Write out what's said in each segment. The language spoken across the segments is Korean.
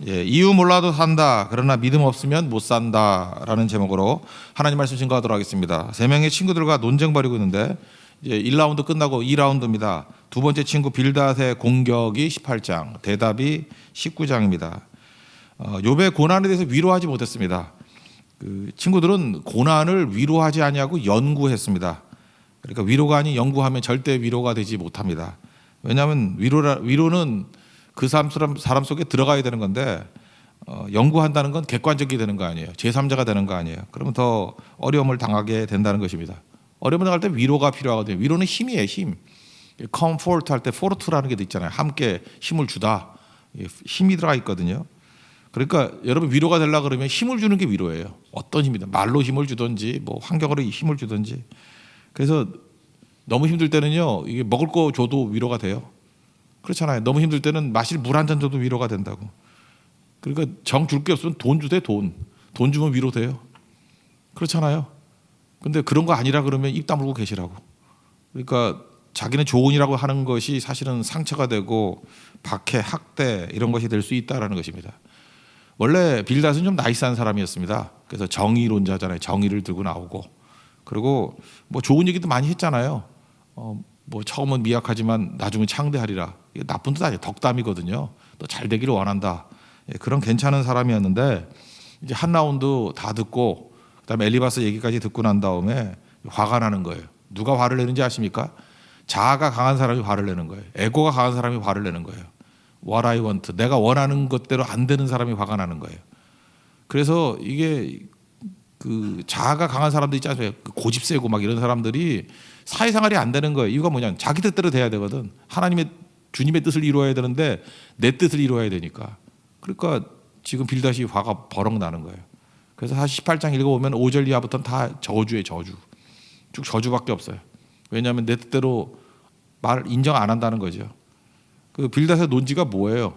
예, 이유 몰라도 산다. 그러나 믿음 없으면 못 산다라는 제목으로 하나님 말씀 증거하도록 하겠습니다. 세 명의 친구들과 논쟁 벌이고 있는데 이제 1라운드 끝나고 2라운드입니다. 두 번째 친구 빌닷의 공격이 18장, 대답이 19장입니다. 욥의 고난에 대해서 위로하지 못했습니다. 그 친구들은 고난을 위로하지 아니하고 연구했습니다. 그러니까 위로가 아닌 연구하면 절대 위로가 되지 못합니다. 왜냐하면 위로는 그 사람 속에 들어가야 되는 건데 연구한다는 건 객관적이 되는 거 아니에요. 제3자가 되는 거 아니에요. 그러면 더 어려움을 당하게 된다는 것입니다. 어려움을 당할 때 위로가 필요하거든요. 위로는 힘이에요. 힘. 컴포트 할 때 포르트라는 게 있잖아요. 함께 힘을 주다. 힘이 들어가 있거든요. 그러니까 여러분 위로가 되려고 그러면 힘을 주는 게 위로예요. 어떤 힘이든 말로 힘을 주든지 뭐 환경으로 힘을 주든지. 그래서 너무 힘들 때는요. 이게 먹을 거 줘도 위로가 돼요. 그렇잖아요. 너무 힘들 때는 마실 물 한 잔 줘도 위로가 된다고. 그러니까 정 줄 게 없으면 돈 주세요. 돈 주면 위로돼요. 그렇잖아요. 근데 그런 거 아니라 그러면 입 다물고 계시라고. 그러니까 자기는 좋은이라고 하는 것이 사실은 상처가 되고 박해, 학대 이런 것이 될 수 있다라는 것입니다. 원래 빌닷은 좀 나이스한 사람이었습니다. 그래서 정의론자잖아요. 정의를 들고 나오고 그리고 뭐 좋은 얘기도 많이 했잖아요. 뭐 처음은 미약하지만 나중은 창대하리라. 이게 나쁜 뜻 아니에요. 덕담이거든요. 또 잘 되기를 원한다. 그런 괜찮은 사람이었는데 이제 한 라운드 다 듣고 그다음에 엘리바스 얘기까지 듣고 난 다음에 화가 나는 거예요. 누가 화를 내는지 아십니까? 자아가 강한 사람이 화를 내는 거예요. 에고가 강한 사람이 화를 내는 거예요. What I want. 내가 원하는 것대로 안 되는 사람이 화가 나는 거예요. 그래서 이게 그 자아가 강한 사람들 있지 않습니까? 고집 세고 막 이런 사람들이 사회생활이 안 되는 거예요. 이유가 뭐냐면 자기 뜻대로 돼야 되거든. 하나님의 주님의 뜻을 이루어야 되는데 내 뜻을 이루어야 되니까. 그러니까 지금 빌닷이 화가 버럭 나는 거예요. 그래서 사실 18장 읽어보면 5절 이하부터는 다 저주예요. 저주. 쭉 저주밖에 없어요. 왜냐하면 내 뜻대로 말 인정 안 한다는 거죠. 그 빌닷의 논지가 뭐예요?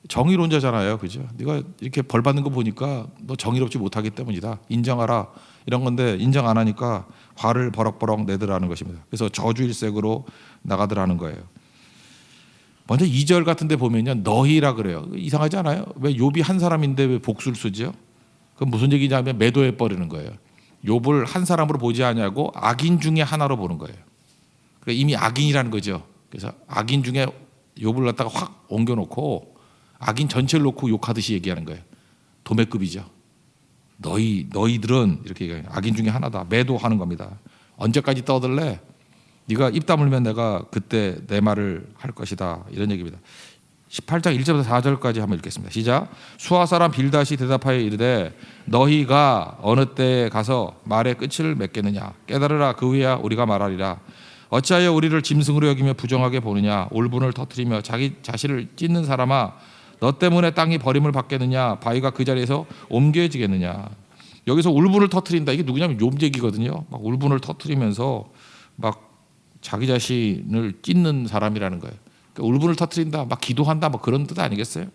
정의론자잖아요. 그죠? 네가 이렇게 벌 받는 거 보니까 너 정의롭지 못하기 때문이다. 인정하라. 이런 건데 인정 안 하니까 화를 버럭버럭 내더라는 것입니다. 그래서 저주일색으로 나가더라는 거예요. 먼저 2절 같은 데 보면요. 너희라 그래요. 이상하지 않아요? 왜 욥이 한 사람인데 왜 복수를 쓰죠? 그건 무슨 얘기냐면 매도해 버리는 거예요. 욥을 한 사람으로 보지 않냐고 악인 중에 하나로 보는 거예요. 그러니까 이미 악인이라는 거죠. 그래서 악인 중에 욥을 갖다가 확 옮겨놓고 악인 전체를 놓고 욕하듯이 얘기하는 거예요. 도매급이죠. 너희들은 이렇게 얘기해요. 악인 중에 하나다. 매도하는 겁니다. 언제까지 떠들래? 네가 입 다물면 내가 그때 내 말을 할 것이다. 이런 얘기입니다. 18장 1절부터 4절까지 한번 읽겠습니다. 시작. 수아 사람 빌닷이 대답하여 이르되 너희가 어느 때에 가서 말의 끝을 맺겠느냐. 깨달으라. 그 후에야 우리가 말하리라. 어찌하여 우리를 짐승으로 여기며 부정하게 보느냐. 울분을 터뜨리며 자기 자신을 찢는 사람아 너 때문에 땅이 버림을 받겠느냐. 바위가 그 자리에서 옮겨지겠느냐. 여기서 울분을 터뜨린다. 이게 누구냐면 욥 얘기거든요. 막 울분을 터뜨리면서 막 자기 자신을 찢는 사람이라는 거예요. 그러니까 울분을 터뜨린다. 막 기도한다. 뭐 그런 뜻 아니겠어요?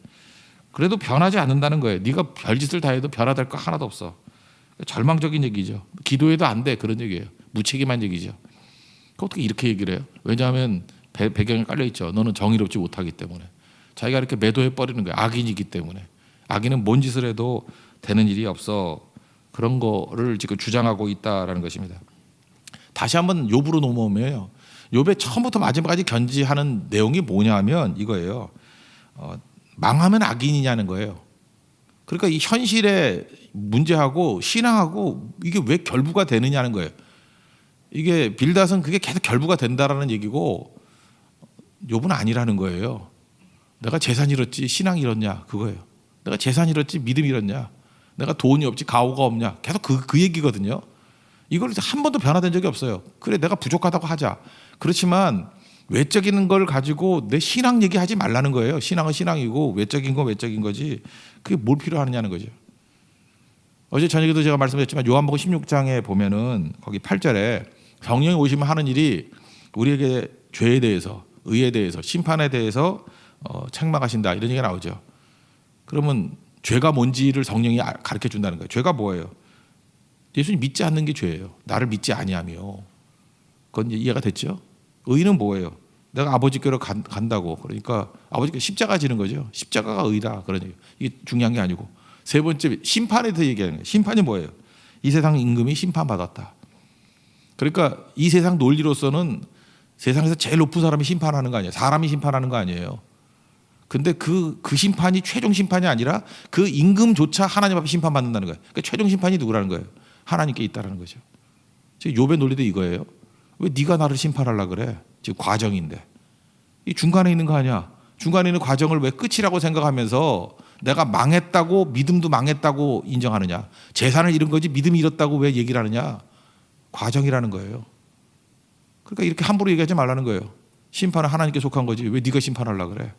그래도 변하지 않는다는 거예요. 네가 별짓을 다 해도 변화될 거 하나도 없어. 절망적인 얘기죠. 기도해도 안 돼. 그런 얘기예요. 무책임한 얘기죠. 어떻게 이렇게 얘기를 해요? 왜냐하면 배경에 깔려 있죠. 너는 정의롭지 못하기 때문에. 자기가 이렇게 매도해 버리는 거예요. 악인이기 때문에. 악인은 뭔 짓을 해도 되는 일이 없어. 그런 거를 지금 주장하고 있다라는 것입니다. 다시 한번 욥으로 넘어오면요. 욥의 처음부터 마지막까지 견지하는 내용이 뭐냐면 이거예요. 망하면 악인이냐는 거예요. 그러니까 이 현실의 문제하고 신앙하고 이게 왜 결부가 되느냐는 거예요. 이게 빌닷은 그게 계속 결부가 된다라는 얘기고 욥은 아니라는 거예요. 내가 재산 잃었지 신앙 잃었냐 그거예요. 내가 재산 잃었지 믿음 잃었냐. 내가 돈이 없지 가오가 없냐. 계속 그 얘기거든요. 이걸 한 번도 변화된 적이 없어요. 그래 내가 부족하다고 하자. 그렇지만 외적인 걸 가지고 내 신앙 얘기하지 말라는 거예요. 신앙은 신앙이고 외적인 건 외적인 거지. 그게 뭘 필요하느냐는 거죠. 어제 저녁에도 제가 말씀드렸지만 요한복음 16장에 보면은 거기 8절에 성령이 오시면 하는 일이 우리에게 죄에 대해서 의에 대해서 심판에 대해서 책망하신다 이런 얘기가 나오죠. 그러면 죄가 뭔지를 성령이 가르쳐 준다는 거예요. 죄가 뭐예요? 예수님 믿지 않는 게 죄예요. 나를 믿지 아니하며. 그건 이해가 됐죠? 의는 뭐예요? 내가 아버지께로 간다고. 그러니까 아버지께 십자가 지는 거죠. 십자가가 의다. 그런 얘기. 이게 중요한 게 아니고. 세 번째 심판에 대해 얘기하는 거예요. 심판이 뭐예요? 이 세상 임금이 심판받았다. 그러니까 이 세상 논리로서는 세상에서 제일 높은 사람이 심판하는 거 아니에요. 사람이 심판하는 거 아니에요. 근데 그 심판이 최종 심판이 아니라 그 임금조차 하나님 앞에 심판받는다는 거예요. 그러니까 최종 심판이 누구라는 거예요? 하나님께 있다라는 거죠. 지금 욥의 논리도 이거예요. 왜 네가 나를 심판하려고 그래? 지금 과정인데. 이 중간에 있는 거 아니야. 중간에 있는 과정을 왜 끝이라고 생각하면서 내가 망했다고 믿음도 망했다고 인정하느냐. 재산을 잃은 거지 믿음이 잃었다고 왜 얘기를 하느냐. 과정이라는 거예요. 그러니까 이렇게 함부로 얘기하지 말라는 거예요. 심판은 하나님께 속한 거지 왜 네가 심판하려고 그래.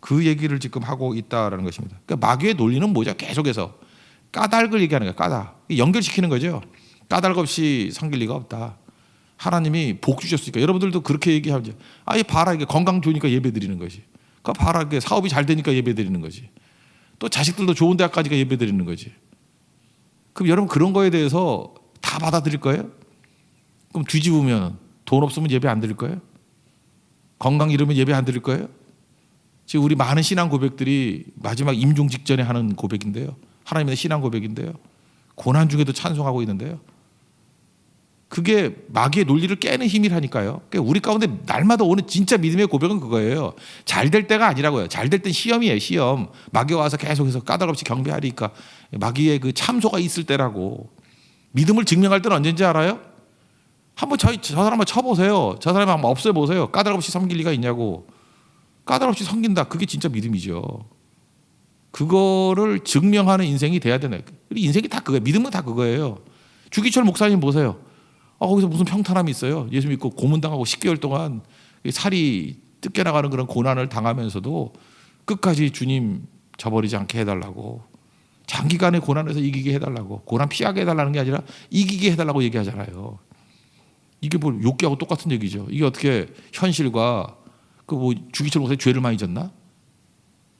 그 얘기를 지금 하고 있다라는 것입니다. 그러니까 마귀의 논리는 뭐죠? 계속해서 까닭을 얘기하는 거예요. 까닭. 연결시키는 거죠. 까닭 없이 섬길 리가 없다. 하나님이 복 주셨으니까. 여러분들도 그렇게 얘기하죠. 아예 봐라 이게 건강 좋으니까 예배 드리는 거지. 그러니까 봐라 이게 사업이 잘 되니까 예배 드리는 거지. 또 자식들도 좋은 대학 가니까 예배 드리는 거지. 그럼 여러분 그런 거에 대해서 다 받아들일 거예요? 그럼 뒤집으면 돈 없으면 예배 안 드릴 거예요? 건강 잃으면 예배 안 드릴 거예요? 지금 우리 많은 신앙 고백들이 마지막 임종 직전에 하는 고백인데요. 하나님의 신앙 고백인데요. 고난 중에도 찬송하고 있는데요. 그게 마귀의 논리를 깨는 힘이라니까요. 그러니까 우리 가운데 날마다 오는 진짜 믿음의 고백은 그거예요. 잘 될 때가 아니라고요. 잘 될 땐 시험이에요. 시험. 마귀가 와서 계속해서 까닭 없이 경배하니까 마귀의 그 참소가 있을 때라고. 믿음을 증명할 때는 언제인지 알아요? 한번 저 사람 한번 쳐보세요. 저 사람 한번 없애보세요. 까닭 없이 섬길 리가 있냐고. 까닭 없이 섬긴다. 그게 진짜 믿음이죠. 그거를 증명하는 인생이 돼야 되네. 인생이 다 그거예요. 믿음은 다 그거예요. 주기철 목사님 보세요. 거기서 무슨 평탄함이 있어요. 예수 믿고 고문당하고 10개월 동안 살이 뜯겨나가는 그런 고난을 당하면서도 끝까지 주님 저버리지 않게 해달라고. 장기간의 고난에서 이기게 해달라고. 고난 피하게 해달라는 게 아니라 이기게 해달라고 얘기하잖아요. 이게 뭐 욥기하고 똑같은 얘기죠. 이게 어떻게 현실과 그 뭐 주기철 목사님 죄를 많이 졌나?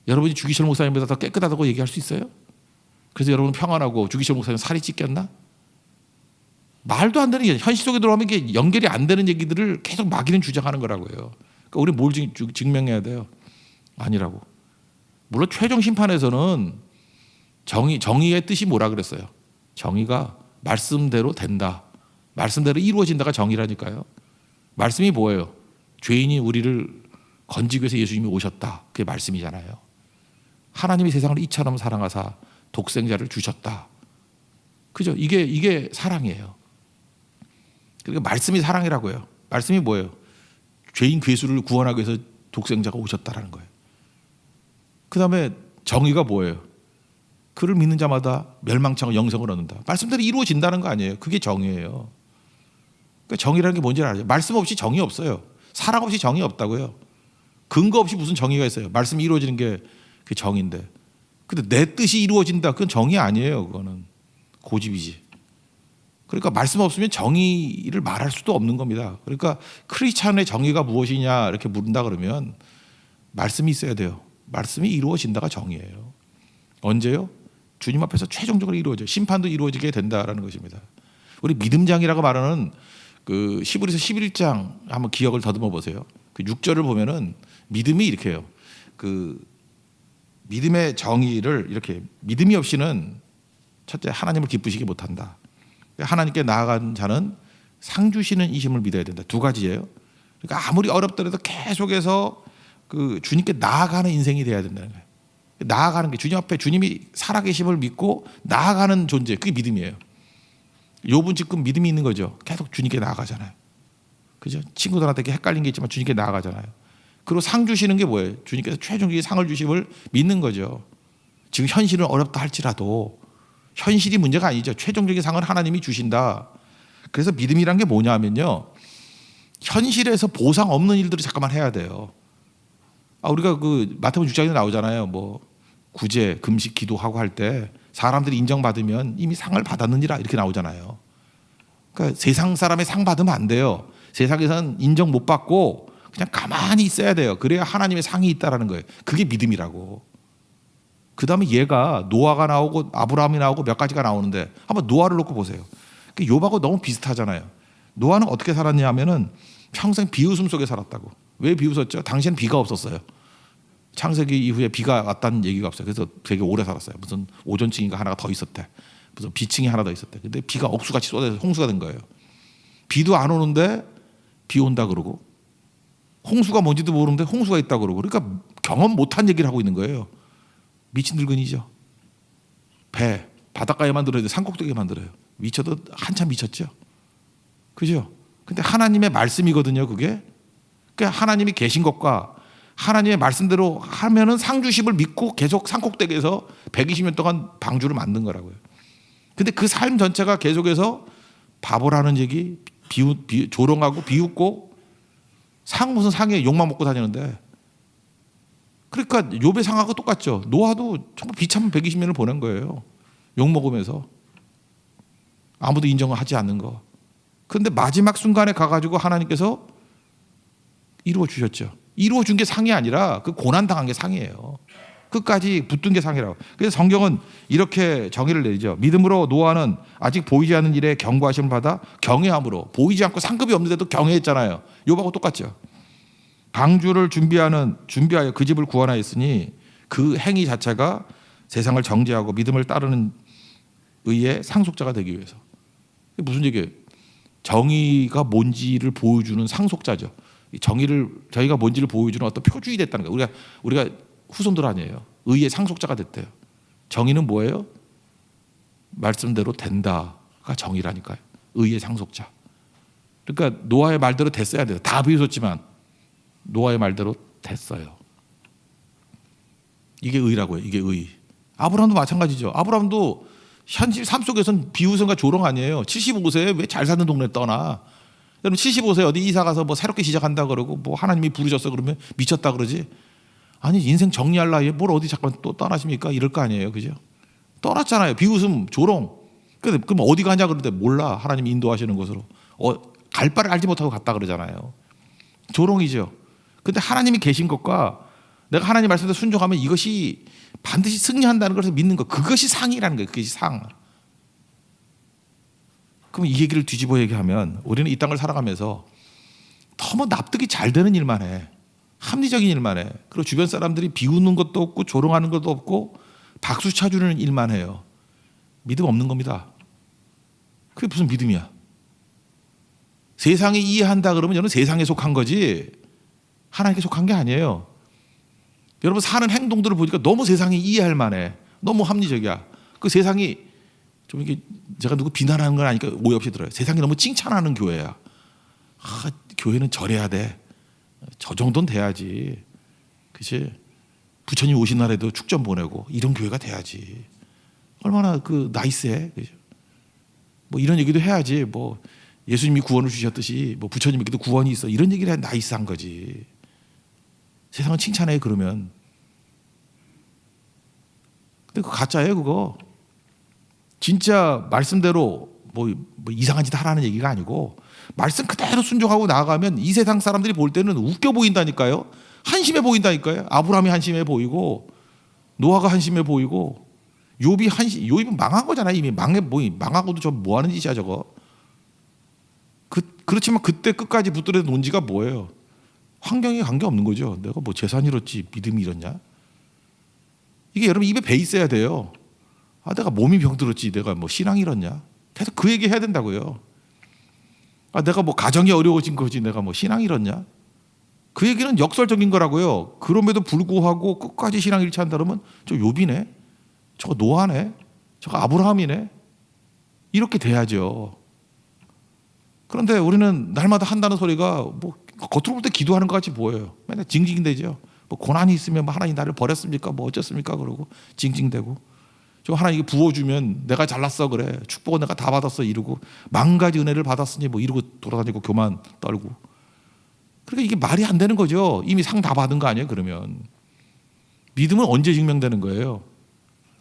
여러분이 주기철 목사님보다 더 깨끗하다고 얘기할 수 있어요? 그래서 여러분은 평안하고 주기철 목사님 살이 찢겼나? 말도 안 되는 얘기. 현실 속에 들어가면 이게 연결이 안 되는 얘기들을 계속 마귀는 주장하는 거라고요. 그러니까 우리 뭘 증명해야 돼요? 아니라고. 물론 최종 심판에서는 정의의 뜻이 뭐라 그랬어요? 정의가 말씀대로 된다. 말씀대로 이루어진다가 정의라니까요. 말씀이 뭐예요? 죄인이 우리를 건지기 위해서 예수님이 오셨다. 그게 말씀이잖아요. 하나님이 세상을 이처럼 사랑하사 독생자를 주셨다. 그죠? 이게 사랑이에요. 그러니까 말씀이 사랑이라고요. 말씀이 뭐예요? 죄인 괴수를 구원하기 위해서 독생자가 오셨다라는 거예요. 그 다음에 정의가 뭐예요? 그를 믿는 자마다 멸망치 않고 영생을 얻는다. 말씀대로 이루어진다는 거 아니에요. 그게 정의예요. 그러니까 정의라는 게 뭔지 알아요? 말씀 없이 정의 없어요. 사랑 없이 정의 없다고요. 근거 없이 무슨 정의가 있어요? 말씀이 이루어지는 게 그게 정의인데. 근데 내 뜻이 이루어진다. 그건 정의 아니에요. 그거는 고집이지. 그러니까 말씀 없으면 정의를 말할 수도 없는 겁니다. 그러니까 크리스찬의 정의가 무엇이냐 이렇게 물은다 그러면 말씀이 있어야 돼요. 말씀이 이루어진다가 정의예요. 언제요? 주님 앞에서 최종적으로 이루어져요. 심판도 이루어지게 된다라는 것입니다. 우리 믿음장이라고 말하는 그 히브리서 11장 한번 기억을 더듬어 보세요. 그 6절을 보면은 믿음이 이렇게 해요. 그 믿음의 정의를 이렇게 믿음이 없이는 첫째 하나님을 기쁘시게 못한다. 하나님께 나아간 자는 상 주시는 이심을 믿어야 된다. 두 가지예요. 그러니까 아무리 어렵더라도 계속해서 그 주님께 나아가는 인생이 돼야 된다는 거예요. 나아가는 게 주님 앞에 주님이 살아계심을 믿고 나아가는 존재. 그게 믿음이에요. 욥은 지금 믿음이 있는 거죠. 계속 주님께 나아가잖아요. 그죠? 친구들한테 헷갈린 게 있지만 주님께 나아가잖아요. 그리고 상 주시는 게 뭐예요? 주님께서 최종적인 상을 주심을 믿는 거죠. 지금 현실은 어렵다 할지라도 현실이 문제가 아니죠. 최종적인 상을 하나님이 주신다. 그래서 믿음이란 게 뭐냐 하면요. 현실에서 보상 없는 일들을 잠깐만 해야 돼요. 우리가 그 마태복음 6장에 나오잖아요. 뭐 구제, 금식, 기도하고 할 때 사람들이 인정받으면 이미 상을 받았느니라 이렇게 나오잖아요. 그러니까 세상 사람의 상 받으면 안 돼요. 세상에서는 인정 못 받고 그냥 가만히 있어야 돼요. 그래야 하나님의 상이 있다라는 거예요. 그게 믿음이라고. 그 다음에 얘가 노아가 나오고 아브라함이 나오고 몇 가지가 나오는데 한번 노아를 놓고 보세요. 욥하고 너무 비슷하잖아요. 노아는 어떻게 살았냐 하면은 평생 비웃음 속에 살았다고. 왜 비웃었죠? 당시에는 비가 없었어요. 창세기 이후에 비가 왔다는 얘기가 없어요. 그래서 되게 오래 살았어요. 무슨 오존층인가 하나가 더 있었대. 무슨 비층이 하나 더 있었대. 근데 비가 억수같이 쏟아져서 홍수가 된 거예요. 비도 안 오는데 비 온다 그러고, 홍수가 뭔지도 모르는데 홍수가 있다 그러고, 그러니까 경험 못한 얘기를 하고 있는 거예요. 미친 늙은이죠. 배 바닷가에 만들어야 돼, 산꼭대기에 만들어요. 미쳐도 한참 미쳤죠. 그죠? 근데 하나님의 말씀이거든요, 그게. 그러니까 하나님이 계신 것과 하나님의 말씀대로 하면은 상주십을 믿고 계속 산꼭대기에서 120년 동안 방주를 만든 거라고요. 근데 그 삶 전체가 계속해서 바보라는 얘기, 조롱하고 비웃고, 무슨 상에 욕만 먹고 다니는데, 그러니까 욥의 상하고 똑같죠. 노아도 정말 비참한 120년을 보낸 거예요. 욕 먹으면서 아무도 인정을 하지 않는 거. 그런데 마지막 순간에 가가지고 하나님께서 이루어 주셨죠. 이루어 준 게 상이 아니라 그 고난 당한 게 상이에요. 끝까지 붙든 게 상이라고. 그래서 성경은 이렇게 정의를 내리죠. 믿음으로 노아는 아직 보이지 않는 일에 경고하심을 받아 경외함으로, 보이지 않고 상급이 없는데도 경외했잖아요. 욥하고 똑같죠. 방주를 준비하여 그 집을 구원하였으니 그 행위 자체가 세상을 정죄하고 믿음을 따르는 의의 상속자가 되기 위해서. 무슨 얘기예요? 정의가 뭔지를 보여주는 상속자죠. 저희가 뭔지를 보여주는 어떤 표준이 됐다는 거예요. 우리가 후손들 아니에요. 의의 상속자가 됐대요. 정의는 뭐예요? 말씀대로 된다가 정의라니까요. 의의 상속자. 그러니까 노아의 말대로 됐어야 돼요. 다 비웃었지만 노아의 말대로 됐어요. 이게 의라고요. 이게 의. 아브라함도 마찬가지죠. 아브라함도 현실 삶 속에서는 비웃음과 조롱 아니에요. 75세에 왜 잘 사는 동네 떠나? 여러분 75세 어디 이사 가서 뭐 새롭게 시작한다 그러고, 뭐 하나님이 부르셨어 그러면 미쳤다 그러지. 아니 인생 정리할 나이에 뭘 어디 잠깐 또 떠나십니까? 이럴 거 아니에요, 그죠? 떠났잖아요. 비웃음, 조롱. 그럼 어디 가냐 그러는데 몰라. 하나님이 인도하시는 곳으로. 갈 바를 알지 못하고 갔다 그러잖아요. 조롱이죠. 근데 하나님이 계신 것과 내가 하나님 말씀에 순종하면 이것이 반드시 승리한다는 것을 믿는 것, 그것이 상이라는 거예요. 그것이 상. 그럼 이 얘기를 뒤집어 얘기하면 우리는 이 땅을 살아가면서 너무 납득이 잘 되는 일만 해. 합리적인 일만 해. 그리고 주변 사람들이 비웃는 것도 없고 조롱하는 것도 없고 박수 쳐주는 일만 해요. 믿음 없는 겁니다. 그게 무슨 믿음이야? 세상이 이해한다 그러면 여러분 세상에 속한 거지 하나님께 속한 게 아니에요. 여러분 사는 행동들을 보니까 너무 세상이 이해할 만해. 너무 합리적이야. 그 세상이 좀 이게 제가 누구 비난하는 건 아니니까 오해 없이 들어요. 세상이 너무 칭찬하는 교회야. 교회는 저래야 돼. 저 정도는 돼야지. 그치? 부처님 오신 날에도 축전 보내고 이런 교회가 돼야지. 얼마나 그 나이스해. 그죠? 뭐 이런 얘기도 해야지. 뭐 예수님이 구원을 주셨듯이 뭐 부처님에게도 구원이 있어. 이런 얘기를 해야 나이스한 거지. 세상은 칭찬해 그러면. 근데 그거 가짜예요 그거. 진짜 말씀대로 뭐 이상한 짓 하라는 얘기가 아니고 말씀 그대로 순종하고 나아가면 이 세상 사람들이 볼 때는 웃겨 보인다니까요. 한심해 보인다니까요. 아브라함이 한심해 보이고 노아가 한심해 보이고 욥이 망한 거잖아요. 이미 망하고도 저 뭐 하는 짓이야 저거. 그렇지만 그때 끝까지 붙들어 논지가 뭐예요? 환경에 관계없는 거죠. 내가 뭐 재산이 잃었지 믿음이 잃었냐? 이게 여러분 입에 배 있어야 돼요. 내가 몸이 병들었지 내가 뭐 신앙이 잃었냐? 계속 그 얘기 해야 된다고요. 내가 뭐 가정이 어려워진 거지 내가 뭐 신앙이 잃었냐? 그 얘기는 역설적인 거라고요. 그럼에도 불구하고 끝까지 신앙 잃지 않다 그러면 저 욥이네, 저거 노아네, 저거 아브라함이네, 이렇게 돼야죠. 그런데 우리는 날마다 한다는 소리가 뭐 겉으로 볼 때 기도하는 것 같이 보여요. 맨날 징징대죠. 뭐 고난이 있으면 뭐 하나님 나를 버렸습니까? 뭐 어쩌습니까? 그러고 징징대고. 저 하나님 부어주면 내가 잘났어 그래. 축복은 내가 다 받았어 이러고. 만 가지 은혜를 받았으니 뭐 이러고 돌아다니고 교만 떨고. 그러니까 이게 말이 안 되는 거죠. 이미 상 다 받은 거 아니에요 그러면. 믿음은 언제 증명되는 거예요?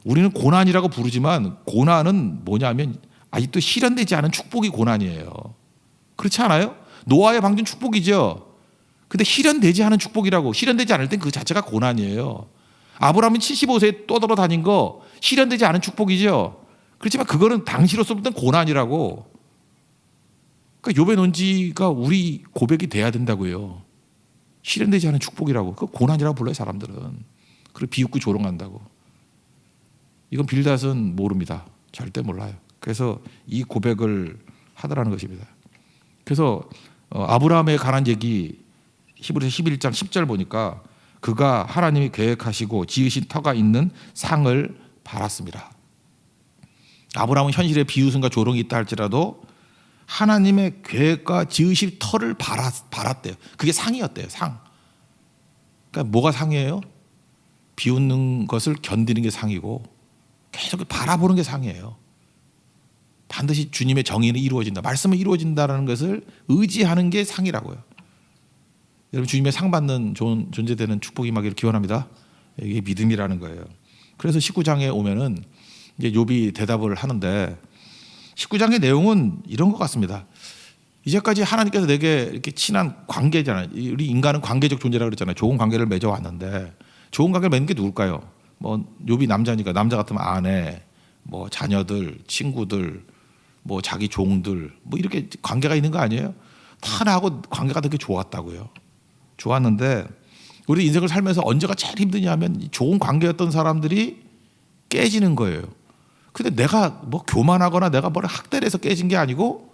우리는 고난이라고 부르지만 고난은 뭐냐면 아직도 실현되지 않은 축복이 고난이에요. 그렇지 않아요? 노아의 방주는 축복이죠. 근데 실현되지 않은 축복이라고. 실현되지 않을 땐 그 자체가 고난이에요. 아브라함은 75세에 떠돌아다닌 거 실현되지 않은 축복이죠. 그렇지만 그거는 당시로서 볼 땐 고난이라고. 그러니까 욥의 논지가 우리 고백이 돼야 된다고요. 실현되지 않은 축복이라고. 그 고난이라고 불러요 사람들은. 그리고 비웃고 조롱한다고. 이건 빌닷은 모릅니다. 절대 몰라요. 그래서 이 고백을 하더라는 것입니다. 그래서 아브라함에 관한 얘기 히브리서 11장 10절 보니까 그가 하나님이 계획하시고 지으신 터가 있는 상을 바랐습니다. 아브라함은 현실에 비웃음과 조롱이 있다 할지라도 하나님의 계획과 지으실 터를 바랐대요. 그게 상이었대요. 상. 그러니까 뭐가 상이에요? 비웃는 것을 견디는 게 상이고 계속 바라보는 게 상이에요. 반드시 주님의 정의는 이루어진다. 말씀은 이루어진다는 것을 의지하는 게 상이라고요. 여러분 주님의 상 받는 좋은 존재되는 축복이 임하기를 기원합니다. 이게 믿음이라는 거예요. 그래서 19장에 오면은 이제 욥이 대답을 하는데 19장의 내용은 이런 것 같습니다. 이제까지 하나님께서 내게 이렇게 친한 관계잖아요. 우리 인간은 관계적 존재라고 그랬잖아요. 좋은 관계를 맺어왔는데 좋은 관계를 맺는 게 누굴까요? 뭐 욥이 남자니까 남자 같으면 아내, 뭐 자녀들, 친구들, 뭐 자기 종들, 뭐 이렇게 관계가 있는 거 아니에요? 다 나하고 관계가 되게 좋았다고요. 좋았는데 우리 인생을 살면서 언제가 제일 힘드냐면 좋은 관계였던 사람들이 깨지는 거예요. 근데 내가 뭐 교만하거나 내가 뭘 학대를 해서 깨진 게 아니고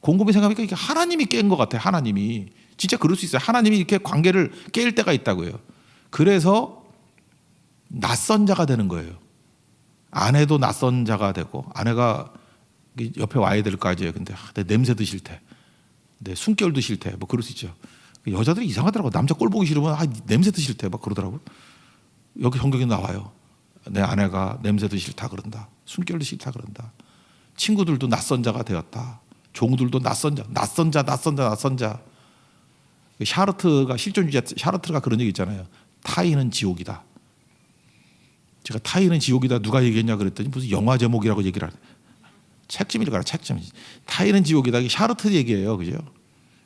곰곰이 생각하니까 이게 하나님이 깬 것 같아요. 하나님이. 진짜 그럴 수 있어요. 하나님이 이렇게 관계를 깰 때가 있다고요. 그래서 낯선 자가 되는 거예요. 아내도 낯선 자가 되고 아내가 옆에 와야 될 거 아니에요. 근데 내 냄새도 싫대. 내 숨결도 싫대. 뭐 그럴 수 있죠. 여자들이 이상하더라고. 남자 꼴 보기 싫으면 냄새도 싫대. 막 그러더라고. 여기 성경에 나와요. 내 아내가 냄새도 싫다 그런다. 숨결도 싫다 그런다. 친구들도 낯선 자가 되었다. 종들도 낯선 자. 샤르트가 실존주의자 샤르트가 그런 얘기 있잖아요. 타인은 지옥이다. 제가 타인은 지옥이다 누가 얘기했냐 그랬더니 무슨 영화 제목이라고 얘기를 하네. 책짐이라고 책짐. 타인은 지옥이다. 이게 샤르트 얘기예요. 그죠?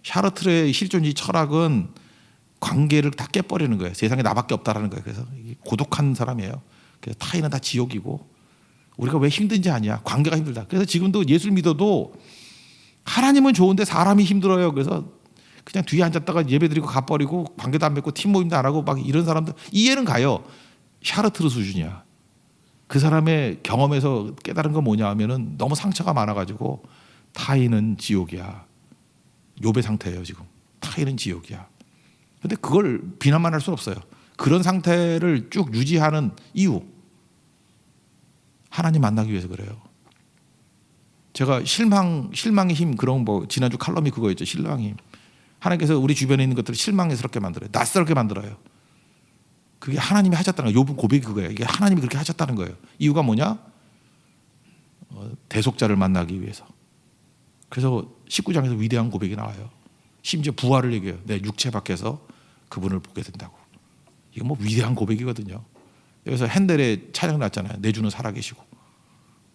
샤르트의 실존주의 철학은 관계를 다 깨버리는 거예요. 세상에 나밖에 없다라는 거예요. 그래서 고독한 사람이에요. 그래서 타인은 다 지옥이고 우리가 왜 힘든지 아니야. 관계가 힘들다. 그래서 지금도 예수를 믿어도 하나님은 좋은데 사람이 힘들어요. 그래서 그냥 뒤에 앉았다가 예배드리고 가버리고 관계도 안 맺고 팀 모임도 안 하고 막 이런 사람들 이해는 가요. 샤르트르 수준이야. 그 사람의 경험에서 깨달은 건 뭐냐 하면은 너무 상처가 많아가지고 타인은 지옥이야. 욥의 상태예요 지금. 타인은 지옥이야. 근데 그걸 비난만 할 수 없어요. 그런 상태를 쭉 유지하는 이유. 하나님 만나기 위해서 그래요. 제가 실망의 힘 그런 뭐 지난주 칼럼이 그거였죠. 실망의 힘. 하나님께서 우리 주변에 있는 것들을 실망스럽게 만들어요. 낯설게 만들어요. 그게 하나님이 하셨다는 거예요. 욥은 고백이 그거예요. 이게 하나님이 그렇게 하셨다는 거예요. 이유가 뭐냐? 대속자를 만나기 위해서. 그래서 19장에서 위대한 고백이 나와요. 심지어 부활을 얘기해요. 내 육체 밖에서 그분을 보게 된다고. 이거 뭐 위대한 고백이거든요. 여기서 핸델의 찬양 났잖아요. 내 주는 살아계시고.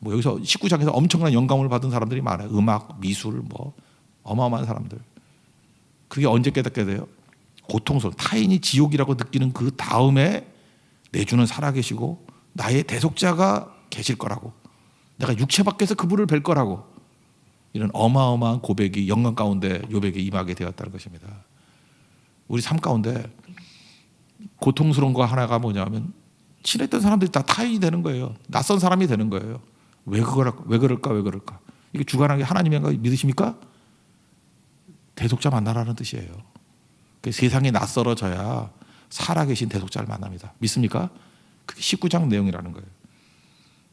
뭐 여기서 19장에서 엄청난 영감을 받은 사람들이 많아요. 음악, 미술, 뭐 어마어마한 사람들. 그게 언제 깨닫게 돼요? 고통스러운 타인이 지옥이라고 느끼는 그 다음에 내 주는 살아계시고 나의 대속자가 계실 거라고. 내가 육체 밖에서 그분을 뵐 거라고. 이런 어마어마한 고백이 영광 가운데 욥에게 임하게 되었다는 것입니다. 우리 삶 가운데 고통스러운 거 하나가 뭐냐면 친했던 사람들이 다 타인이 되는 거예요. 낯선 사람이 되는 거예요. 왜 그럴까? 이게 주관하게 하나님인가 믿으십니까? 대속자 만나라는 뜻이에요. 세상에 낯설어져야 살아계신 대속자를 만납니다. 믿습니까? 그게 19장 내용이라는 거예요.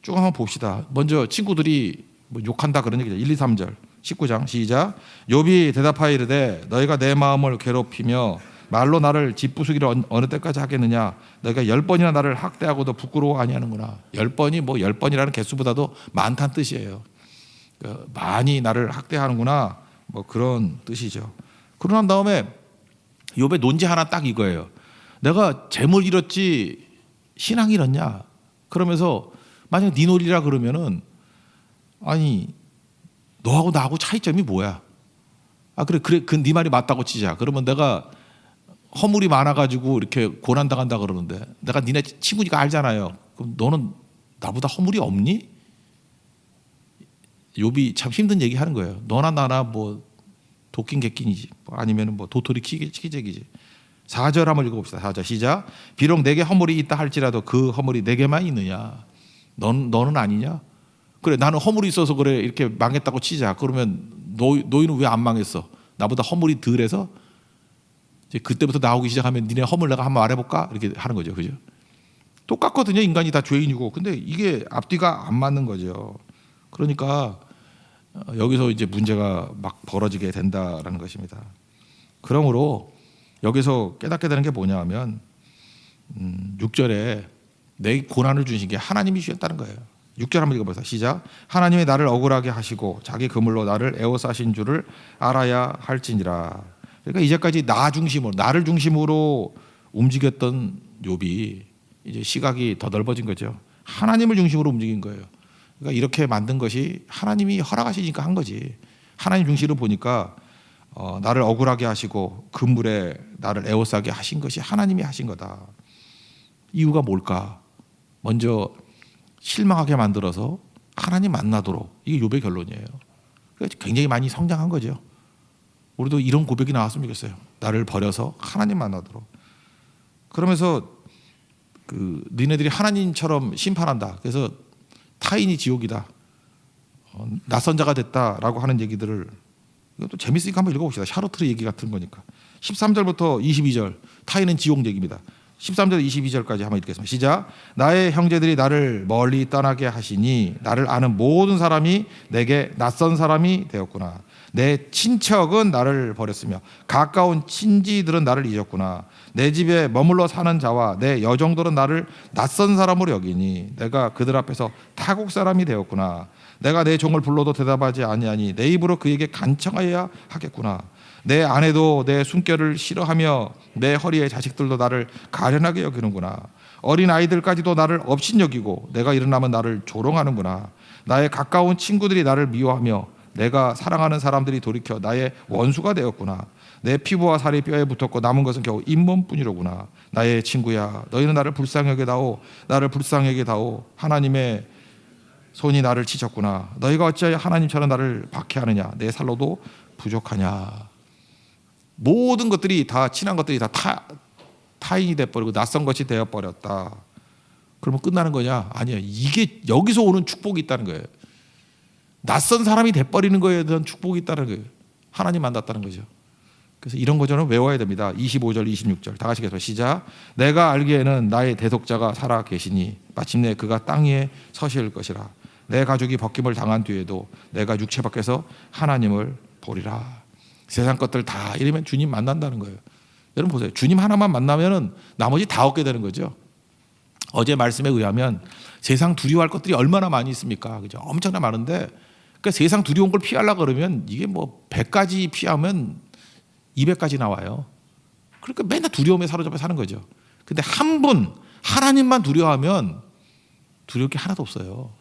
쭉 한번 봅시다. 먼저 친구들이 뭐 욕한다 그런 얘기죠. 1, 2, 3절 19장 시작. 욥이 대답하여 이르되 너희가 내 마음을 괴롭히며 말로 나를 짓부수기를 어느 때까지 하겠느냐. 너희가 10번이나 나를 학대하고도 부끄러워 아니하는구나. 10번이 뭐 10번이라는 개수보다도 많다는 뜻이에요. 많이 나를 학대하는구나. 뭐 그런 뜻이죠. 그러고 난 다음에 욥의 논지 하나 딱 이거예요. 내가 재물 잃었지 신앙 잃었냐? 그러면서 만약 네 논리라 그러면은 아니 너하고 나하고 차이점이 뭐야? 아 그래 그 네 말이 맞다고 치자. 그러면 내가 허물이 많아가지고 이렇게 고난 당한다 그러는데 내가 니네 친구니까 알잖아요. 그럼 너는 나보다 허물이 없니? 욥이 참 힘든 얘기 하는 거예요. 너나 나나 뭐 도끼 객끼이지 아니면 뭐 도토리 키재기지. 4절 한번 읽어봅시다. 4절 시작. 비록 내게 허물이 있다 할지라도 그 허물이 내게만 있느냐? 너는 아니냐? 그래, 나는 허물이 있어서 그래 이렇게 망했다고 치자. 그러면 너희는 왜 안 망했어? 나보다 허물이 덜해서? 이제 그때부터 나오기 시작하면 니네 허물 내가 한번 말해볼까? 이렇게 하는 거죠, 그죠? 똑같거든요. 인간이 다 죄인이고. 근데 이게 앞뒤가 안 맞는 거죠. 그러니까 여기서 이제 문제가 막 벌어지게 된다라는 것입니다. 그러므로 여기서 깨닫게 되는 게 뭐냐 하면 6절에 내 고난을 주신 게 하나님이 주셨다는 거예요. 6절 한번 읽어보세요. 시작. 하나님이 나를 억울하게 하시고 자기 그물로 나를 에워싸신 줄을 알아야 할지니라. 그러니까 이제까지 나를 중심으로 움직였던 욥이 이제 시각이 더 넓어진 거죠. 하나님을 중심으로 움직인 거예요. 그러니까 이렇게 만든 것이 하나님이 허락하시니까 한 거지. 하나님 중심으로 보니까 나를 억울하게 하시고 그물에 나를 에워싸게 하신 것이 하나님이 하신 거다. 이유가 뭘까? 먼저 실망하게 만들어서 하나님 만나도록. 이게 욥의 결론이에요. 그러니까 굉장히 많이 성장한 거죠. 우리도 이런 고백이 나왔으면 좋겠어요. 나를 버려서 하나님 만나도록. 그러면서 너희들이 하나님처럼 심판한다. 그래서 타인이 지옥이다. 낯선 자가 됐다라고 하는 얘기들을 이것도 재밌으니까 한번 읽어봅시다. 샤르트르 얘기 같은 거니까. 13절부터 22절 타인은 지옥 얘기입니다. 13절 22절까지 한번 읽겠습니다. 시작. 나의 형제들이 나를 멀리 떠나게 하시니 나를 아는 모든 사람이 내게 낯선 사람이 되었구나. 내 친척은 나를 버렸으며 가까운 친지들은 나를 잊었구나. 내 집에 머물러 사는 자와 내 여종들은 나를 낯선 사람으로 여기니 내가 그들 앞에서 타국 사람이 되었구나. 내가 내 종을 불러도 대답하지 아니하니 내 입으로 그에게 간청하여야 하겠구나. 내 아내도 내 숨결을 싫어하며 내 허리의 자식들도 나를 가련하게 여기는구나. 어린 아이들까지도 나를 업신여기고 내가 일어나면 나를 조롱하는구나. 나의 가까운 친구들이 나를 미워하며 내가 사랑하는 사람들이 돌이켜 나의 원수가 되었구나. 내 피부와 살이 뼈에 붙었고 남은 것은 겨우 잇몸뿐이로구나. 나의 친구야, 너희는 나를 불쌍히 여기다오. 나를 불쌍히 여기다오. 하나님의 손이 나를 치셨구나. 너희가 어찌하여 하나님처럼 나를 박해하느냐. 내 살로도 부족하냐. 모든 것들이 다 친한 것들이 다 타인이 돼버리고 낯선 것이 되어버렸다. 그러면 끝나는 거냐? 아니야. 이게 여기서 오는 축복이 있다는 거예요. 낯선 사람이 돼버리는 거에 대한 축복이 있다는 거예요. 하나님 만났다는 거죠. 그래서 이런 거 저는 외워야 됩니다. 25절 26절 다 같이 계속 시작. 내가 알기에는 나의 대속자가 살아 계시니 마침내 그가 땅 위에 서실 것이라. 내 가족이 벗김을 당한 뒤에도 내가 육체 밖에서 하나님을 보리라. 세상 것들 다 이러면 주님 만난다는 거예요. 여러분 보세요. 주님 하나만 만나면 나머지 다 얻게 되는 거죠. 어제 말씀에 의하면 세상 두려워할 것들이 얼마나 많이 있습니까? 그죠? 엄청나 많은데 그러니까 세상 두려운 걸 피하려고 그러면 이게 뭐 100가지 피하면 200가지 나와요. 그러니까 맨날 두려움에 사로잡혀 사는 거죠. 근데 한 분 하나님만 두려워하면 두려울 게 하나도 없어요.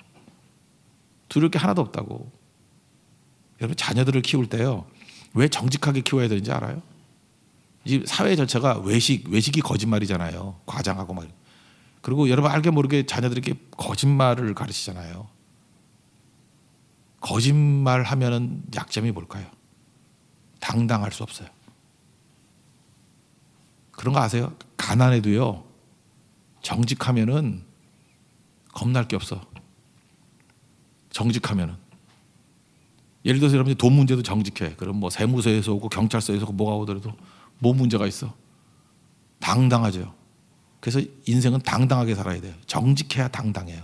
두려울 게 하나도 없다고. 여러분 자녀들을 키울 때요. 왜 정직하게 키워야 되는지 알아요? 이 사회 전체가 외식이 거짓말이잖아요. 과장하고 막. 그리고 여러분 알게 모르게 자녀들에게 거짓말을 가르치잖아요. 거짓말하면은 약점이 뭘까요? 당당할 수 없어요. 그런 거 아세요? 가난해도요. 정직하면은 겁날 게 없어. 정직하면은. 예를 들어서 여러분이 돈 문제도 정직해. 그럼 뭐 세무서에서 오고 경찰서에서 오고 뭐가 오더라도 뭐 문제가 있어? 당당하죠. 그래서 인생은 당당하게 살아야 돼요. 정직해야 당당해요.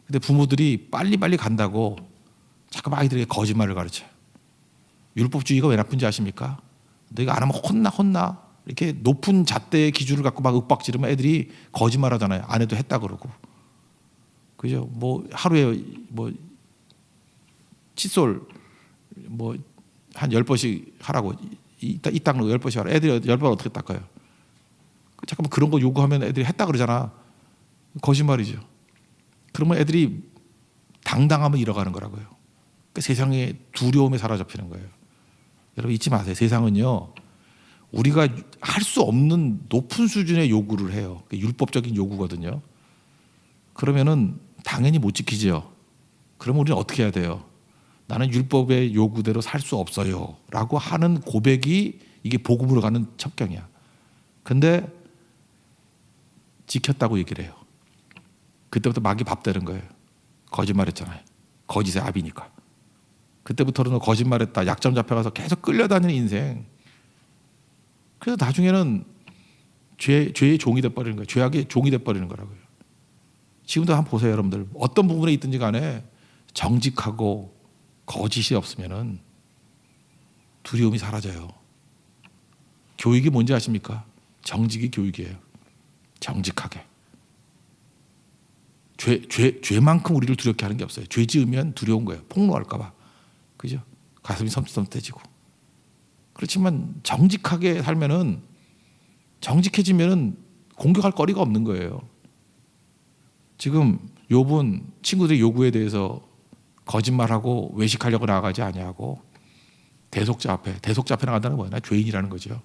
근데 부모들이 빨리빨리 간다고 자꾸 아이들에게 거짓말을 가르쳐요. 율법주의가 왜 나쁜지 아십니까? 너희가 안 하면 혼나. 이렇게 높은 잣대의 기준을 갖고 막 윽박지르면 애들이 거짓말 하잖아요. 안 해도 했다 그러고. 그죠? 뭐 하루에 뭐 칫솔 뭐 한 10번씩 하라고 이 닦는 거 10번씩 하라. 애들이 10번 어떻게 닦아요? 잠깐만 그런 거 요구하면 애들이 했다 그러잖아. 거짓말이죠. 그러면 애들이 당당함을 잃어가는 거라고요. 그러니까 세상에 두려움에 사로잡히는 거예요. 여러분 잊지 마세요. 세상은요. 우리가 할 수 없는 높은 수준의 요구를 해요. 율법적인 요구거든요. 그러면은 당연히 못 지키죠. 그러면 우리는 어떻게 해야 돼요? 나는 율법의 요구대로 살 수 없어요. 라고 하는 고백이 이게 복음으로 가는 첩경이야. 근데 지켰다고 얘기를 해요. 그때부터 막이 밥 되는 거예요. 거짓말했잖아요. 거짓의 압이니까. 그때부터는 너 거짓말했다. 약점 잡혀가서 계속 끌려다니는 인생. 그래서 나중에는 죄의 종이 돼버리는 거예요. 죄악의 종이 돼버리는 거라고요. 지금도 한번 보세요, 여러분들. 어떤 부분에 있든지 간에 정직하고 거짓이 없으면은 두려움이 사라져요. 교육이 뭔지 아십니까? 정직이 교육이에요. 정직하게. 죄만큼 우리를 두렵게 하는 게 없어요. 죄 지으면 두려운 거예요. 폭로할까 봐. 그죠? 가슴이 섬찟해지고. 그렇지만 정직하게 살면은, 정직해지면은 공격할 거리가 없는 거예요. 지금 욥은 친구들의 요구에 대해서 거짓말하고 외식하려고 나아가지 아니하고 대속자 앞에 나간다는 거예요. 죄인이라는 거죠.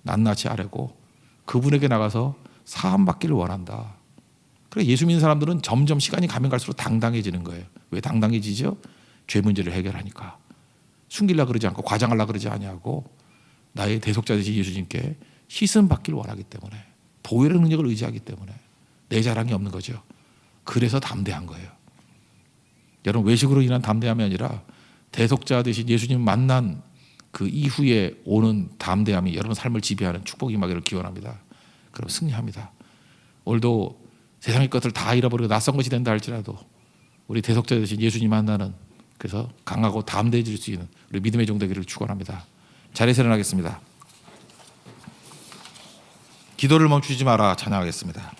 낱낱이 아뢰고 그분에게 나가서 사함 받기를 원한다. 그래, 예수 믿는 사람들은 점점 시간이 가면 갈수록 당당해지는 거예요. 왜 당당해지죠? 죄 문제를 해결하니까. 숨기려고 그러지 않고 과장하려고 그러지 아니하고 나의 대속자 되신 예수님께 희생 받기를 원하기 때문에, 보혈의 능력을 의지하기 때문에 내 자랑이 없는 거죠. 그래서 담대한 거예요. 여러분, 외식으로 인한 담대함이 아니라 대속자 되신 예수님 만난 그 이후에 오는 담대함이 여러분 삶을 지배하는 축복이 임하기를 기원합니다. 그럼 승리합니다. 오늘도 세상의 것을 다 잃어버리고 낯선 것이 된다 할지라도 우리 대속자 되신 예수님 만나는, 그래서 강하고 담대해질 수 있는 우리 믿음의 종 되기를 축원합니다. 자리에서 일어나겠습니다. 기도를 멈추지 마라 찬양하겠습니다.